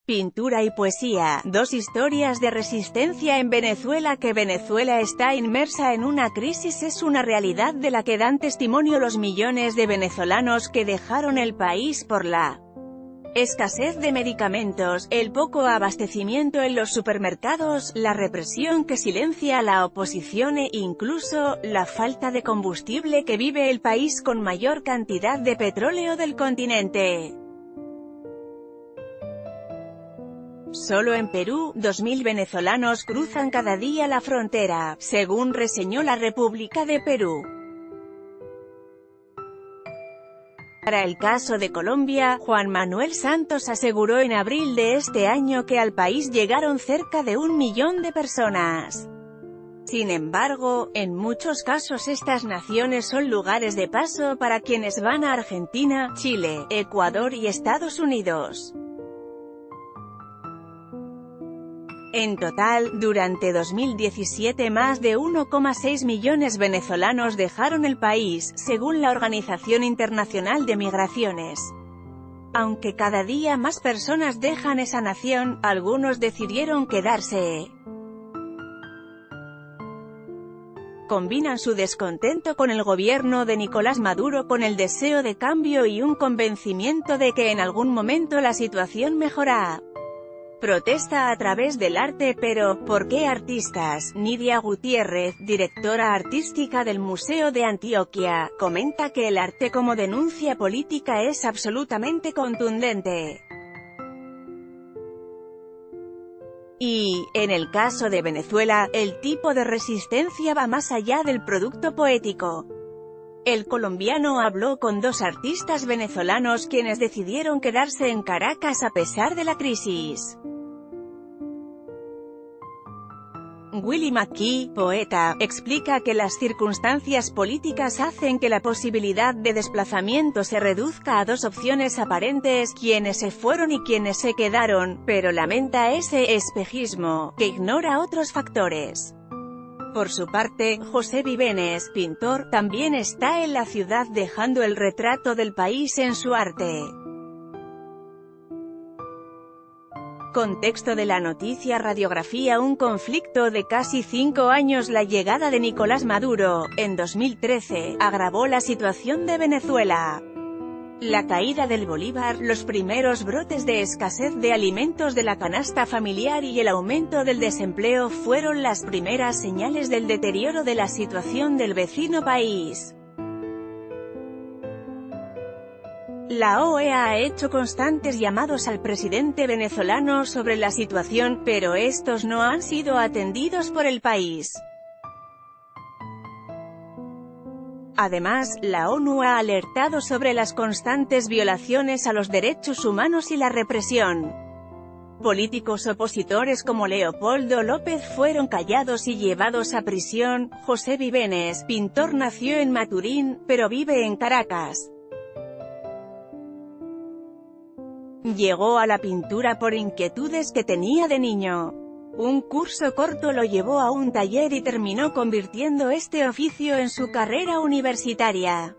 Pintura y poesía, dos historias de resistencia en Venezuela. Que Venezuela está inmersa en una crisis es una realidad de la que dan testimonio los millones de venezolanos que dejaron el país por la escasez de medicamentos, el poco abastecimiento en los supermercados, la represión que silencia a la oposición e incluso la falta de combustible que vive el país con mayor cantidad de petróleo del continente. Solo en Perú, 2.000 venezolanos cruzan cada día la frontera, según reseñó la República de Perú. Para el caso de Colombia, Juan Manuel Santos aseguró en abril de este año que al país llegaron cerca de 1 millón de personas. Sin embargo, en muchos casos estas naciones son lugares de paso para quienes van a Argentina, Chile, Ecuador y Estados Unidos. En total, durante 2017 más de 1,6 millones venezolanos dejaron el país, según la Organización Internacional de Migraciones. Aunque cada día más personas dejan esa nación, algunos decidieron quedarse. Combinan su descontento con el gobierno de Nicolás Maduro con el deseo de cambio y un convencimiento de que en algún momento la situación mejorará. Protesta a través del arte. Pero, ¿por qué artistas? Nidia Gutiérrez, directora artística del Museo de Antioquia, comenta que el arte como denuncia política es absolutamente contundente. Y, en el caso de Venezuela, el tipo de resistencia va más allá del producto poético. El colombiano habló con dos artistas venezolanos quienes decidieron quedarse en Caracas a pesar de la crisis. Willy McKee, poeta, explica que las circunstancias políticas hacen que la posibilidad de desplazamiento se reduzca a dos opciones aparentes: quienes se fueron y quienes se quedaron, pero lamenta ese espejismo, que ignora otros factores. Por su parte, José Vivenes, pintor, también está en la ciudad dejando el retrato del país en su arte. Contexto de la noticia: radiografía. Un conflicto de casi 5 años. La llegada de Nicolás Maduro, en 2013, agravó la situación de Venezuela. La caída del bolívar, los primeros brotes de escasez de alimentos de la canasta familiar y el aumento del desempleo fueron las primeras señales del deterioro de la situación del vecino país. La OEA ha hecho constantes llamados al presidente venezolano sobre la situación, pero estos no han sido atendidos por el país. Además, la ONU ha alertado sobre las constantes violaciones a los derechos humanos y la represión. Políticos opositores como Leopoldo López fueron callados y llevados a prisión. José Vivenes, pintor, nació en Maturín, pero vive en Caracas. Llegó a la pintura por inquietudes que tenía de niño. Un curso corto lo llevó a un taller y terminó convirtiendo este oficio en su carrera universitaria.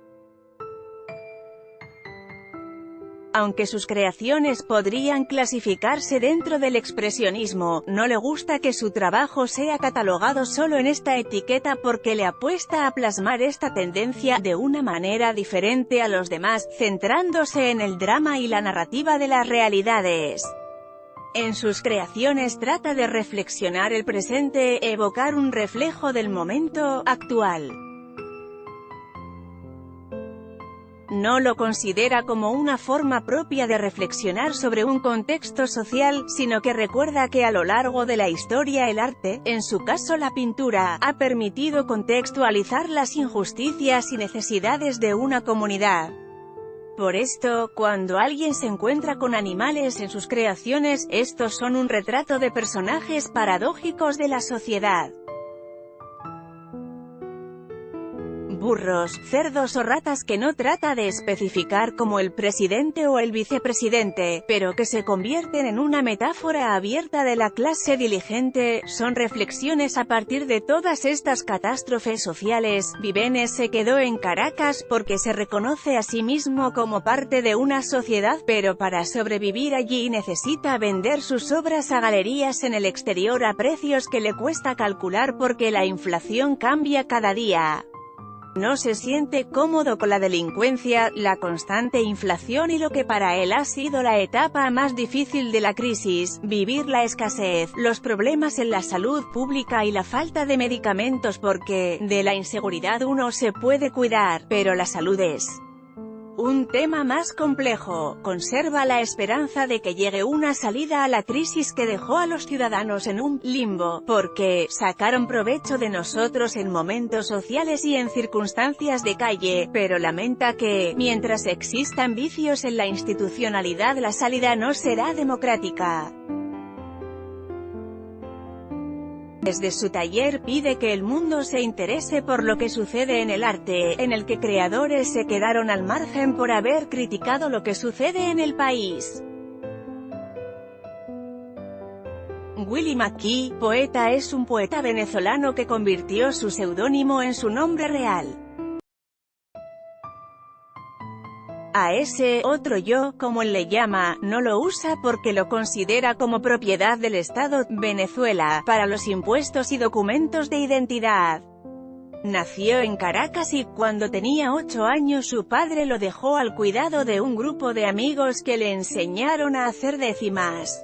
Aunque sus creaciones podrían clasificarse dentro del expresionismo, no le gusta que su trabajo sea catalogado solo en esta etiqueta porque le apuesta a plasmar esta tendencia de una manera diferente a los demás, centrándose en el drama y la narrativa de las realidades. En sus creaciones trata de reflexionar el presente, evocar un reflejo del momento actual. No lo considera como una forma propia de reflexionar sobre un contexto social, sino que recuerda que a lo largo de la historia el arte, en su caso la pintura, ha permitido contextualizar las injusticias y necesidades de una comunidad. Por esto, cuando alguien se encuentra con animales en sus creaciones, estos son un retrato de personajes paradójicos de la sociedad. burros, cerdos o ratas que no trata de especificar como el presidente o el vicepresidente, pero que se convierten en una metáfora abierta de la clase diligente. Son reflexiones a partir de todas estas catástrofes sociales. Vivenes se quedó en Caracas porque se reconoce a sí mismo como parte de una sociedad, pero para sobrevivir allí necesita vender sus obras a galerías en el exterior a precios que le cuesta calcular porque la inflación cambia cada día. No se siente cómodo con la delincuencia, la constante inflación y lo que para él ha sido la etapa más difícil de la crisis, vivir la escasez, los problemas en la salud pública y la falta de medicamentos porque, de la inseguridad uno se puede cuidar, pero la salud es un tema más complejo. Conserva la esperanza de que llegue una salida a la crisis que dejó a los ciudadanos en un limbo, porque sacaron provecho de nosotros en momentos sociales y en circunstancias de calle, pero lamenta que, mientras existan vicios en la institucionalidad, la salida no será democrática. Desde su taller pide que el mundo se interese por lo que sucede en el arte, en el que creadores se quedaron al margen por haber criticado lo que sucede en el país. Willie McKee, poeta, es un poeta venezolano que convirtió su seudónimo en su nombre real. A ese otro yo, como él le llama, no lo usa porque lo considera como propiedad del Estado, Venezuela, para los impuestos y documentos de identidad. Nació en Caracas y, cuando tenía 8 años, su padre lo dejó al cuidado de un grupo de amigos que le enseñaron a hacer décimas.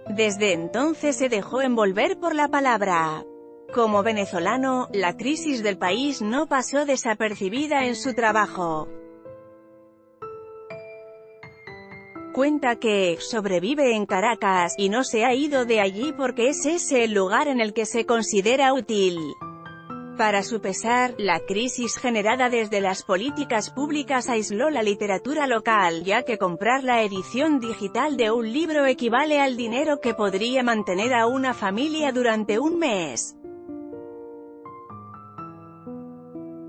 Desde entonces se dejó envolver por la palabra. Como venezolano, la crisis del país no pasó desapercibida en su trabajo. Cuenta que sobrevive en Caracas, y no se ha ido de allí porque es ese el lugar en el que se considera útil. Para su pesar, la crisis generada desde las políticas públicas aisló la literatura local, ya que comprar la edición digital de un libro equivale al dinero que podría mantener a una familia durante un mes.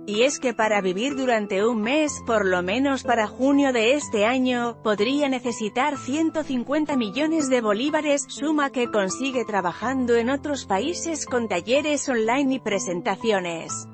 Y es que para vivir durante un mes, por lo menos para junio de este año, podría necesitar 150 millones de bolívares, suma que consigue trabajando en otros países con talleres online y presentaciones.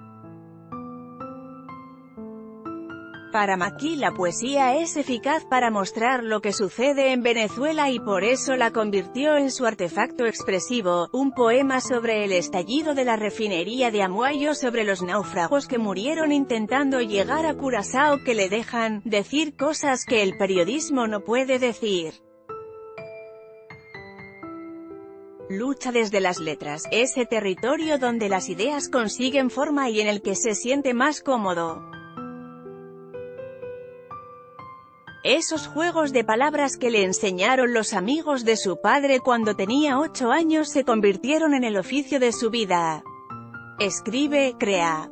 Para McKee la poesía es eficaz para mostrar lo que sucede en Venezuela y por eso la convirtió en su artefacto expresivo, un poema sobre el estallido de la refinería de Amuayo, sobre los náufragos que murieron intentando llegar a Curazao, que le dejan decir cosas que el periodismo no puede decir. Lucha desde las letras, ese territorio donde las ideas consiguen forma y en el que se siente más cómodo. Esos juegos de palabras que le enseñaron los amigos de su padre cuando tenía 8 años se convirtieron en el oficio de su vida. Escribe, crea.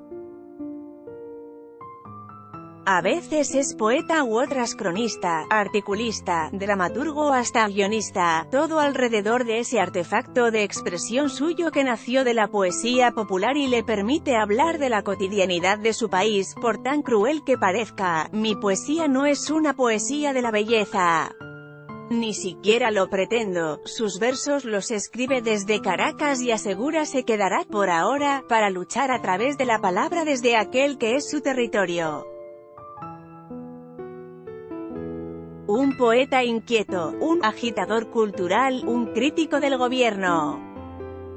A veces es poeta u otras cronista, articulista, dramaturgo hasta guionista, todo alrededor de ese artefacto de expresión suyo que nació de la poesía popular y le permite hablar de la cotidianidad de su país, por tan cruel que parezca. Mi poesía no es una poesía de la belleza. Ni siquiera lo pretendo. Sus versos los escribe desde Caracas y asegura se quedará, por ahora, para luchar a través de la palabra desde aquel que es su territorio. Un poeta inquieto, un agitador cultural, un crítico del gobierno.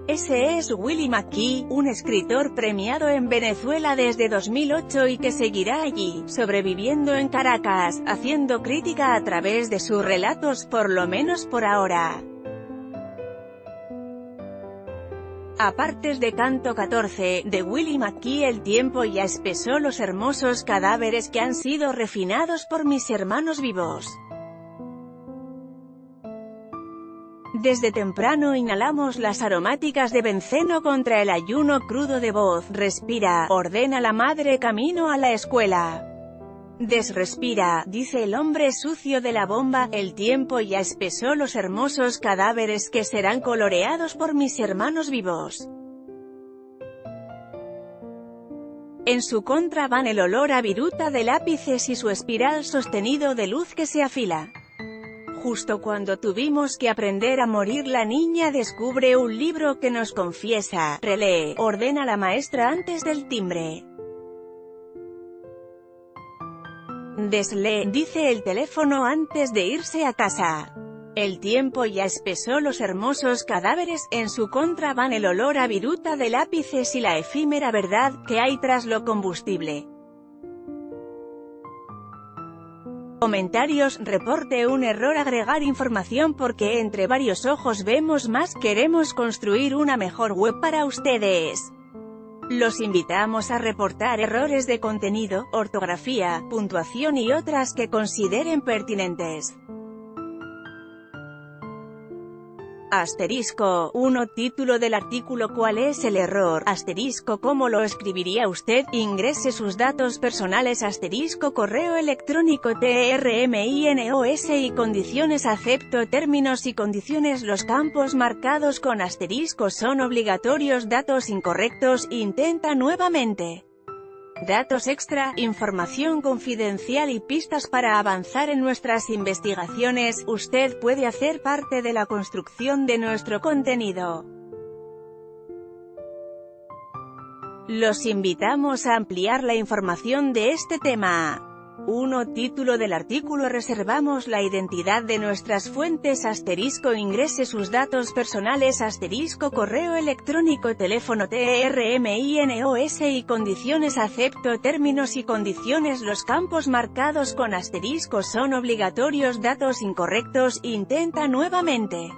Ese es Willie McKee, un escritor premiado en Venezuela desde 2008 y que seguirá allí, sobreviviendo en Caracas, haciendo crítica a través de sus relatos, por lo menos por ahora. Apartes de Canto 14, de Willie McKee. El tiempo ya espesó los hermosos cadáveres que han sido refinados por mis hermanos vivos. Desde temprano inhalamos las aromáticas de benceno contra el ayuno crudo de voz. Respira, ordena la madre camino a la escuela. Desrespira, dice el hombre sucio de la bomba. El tiempo ya espesó los hermosos cadáveres que serán coloreados por mis hermanos vivos. En su contra van el olor a viruta de lápices y su espiral sostenido de luz que se afila. Justo cuando tuvimos que aprender a morir, la niña descubre un libro que nos confiesa. Relee, ordena la maestra antes del timbre. Deslee, dice el teléfono antes de irse a casa. El tiempo ya espesó los hermosos cadáveres. En su contra van el olor a viruta de lápices y la efímera verdad que hay tras lo combustible. Comentarios. Reporte un error. Agregar información porque entre varios ojos vemos más. Queremos construir una mejor web para ustedes. Los invitamos a reportar errores de contenido, ortografía, puntuación y otras que consideren pertinentes. Asterisco 1. Título del artículo. ¿Cuál es el error? Asterisco. ¿Cómo lo escribiría usted? Ingrese sus datos personales. Asterisco. Correo electrónico. TRMINOS y condiciones. Acepto términos y condiciones. Los campos marcados con asterisco son obligatorios. Datos incorrectos. Intenta nuevamente. Datos extra, información confidencial y pistas para avanzar en nuestras investigaciones. Usted puede hacer parte de la construcción de nuestro contenido. Los invitamos a ampliar la información de este tema. 1. Título del artículo. Reservamos la identidad de nuestras fuentes. Asterisco. Ingrese sus datos personales. Asterisco. Correo electrónico. Teléfono. TRMINOS y condiciones. Acepto términos y condiciones. Los campos marcados con asterisco son obligatorios. Datos incorrectos. Intenta nuevamente.